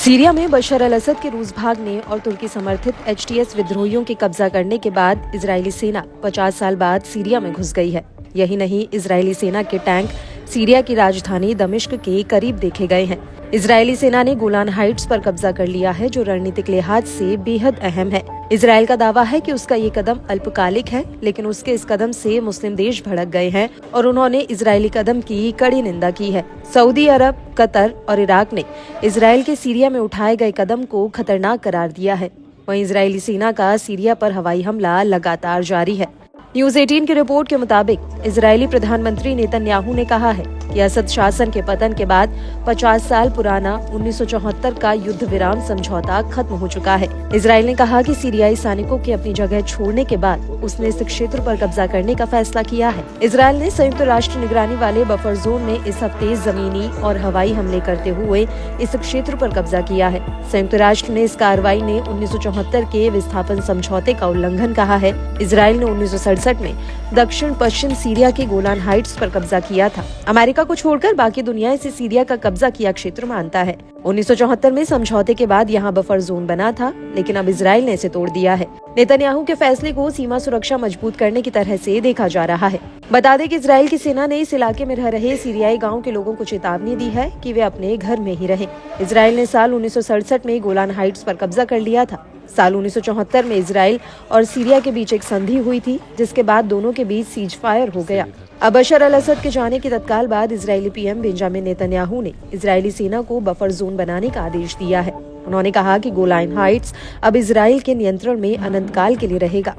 Syria में बशर अल असद के रूस भागने और तुर्की समर्थित HTS विद्रोहियों के कब्जा करने के बाद इजरायली सेना 50 साल बाद सीरिया में घुस गई है। यही नहीं, इजरायली सेना के टैंक सीरिया की राजधानी दमिश्क के करीब देखे गए हैं। इजरायली सेना ने गोलान हाइट्स पर कब्जा कर लिया है, जो रणनीतिक लिहाज से बेहद अहम है। इजरायल का दावा है कि उसका ये कदम अल्पकालिक है, लेकिन उसके इस कदम से मुस्लिम देश भड़क गए हैं और उन्होंने इजरायली कदम की कड़ी निंदा की है। सऊदी अरब, कतर और इराक ने इजरायल के सीरिया में उठाए गए कदम को खतरनाक करार दिया है। वहीं इजरायली सेना का सीरिया पर हवाई हमला लगातार जारी है। न्यूज 18 की रिपोर्ट के मुताबिक इजरायली प्रधानमंत्री नेतन्याहू ने कहा है कि असद शासन के पतन के बाद 50 साल पुराना 1974 का युद्ध विराम समझौता खत्म हो चुका है। इजरायल ने कहा कि सीरियाई सैनिकों के अपनी जगह छोड़ने के बाद उसने इस क्षेत्र पर कब्जा करने का फैसला किया है। इजरायल ने संयुक्त राष्ट्र निगरानी वाले बफर जोन में इस हफ्ते जमीनी और हवाई हमले करते हुए इस क्षेत्र पर कब्जा किया है। संयुक्त राष्ट्र ने इस कार्रवाई ने 1974 के विस्थापन समझौते का उल्लंघन कहा है। इजरायल ने 1967 में दक्षिण पश्चिम सीरिया के गोलान हाइट्स पर कब्जा किया था। अमेरिका को छोड़कर बाकी दुनिया इसे सीरिया का कब्जा किया क्षेत्र मानता है। 1974 में समझौते के बाद यहाँ बफर जोन बना था, लेकिन अब इजरायल ने इसे तोड़ दिया है। नेतन्याहू के फैसले को सीमा सुरक्षा मजबूत करने की तरह से देखा जा रहा है। बता दें कि इजरायल की सेना ने इस इलाके में रह रहे सीरियाई गाँव के लोगों को चेतावनी दी है कि वे अपने घर में ही रहें। इजरायल ने साल 1967 में गोलान हाइट्स पर कब्जा कर लिया था। साल 1974 में इजरायल और सीरिया के बीच एक संधि हुई थी, जिसके बाद दोनों के बीच सीज फायर हो गया। अब बशर अल असद के जाने के तत्काल बाद इजरायली पीएम बेंजामिन नेतन्याहू ने इजरायली सेना को बफर जोन बनाने का आदेश दिया है। उन्होंने कहा कि गोलान हाइट्स अब इजरायल के नियंत्रण में अनंतकाल के लिए रहेगा।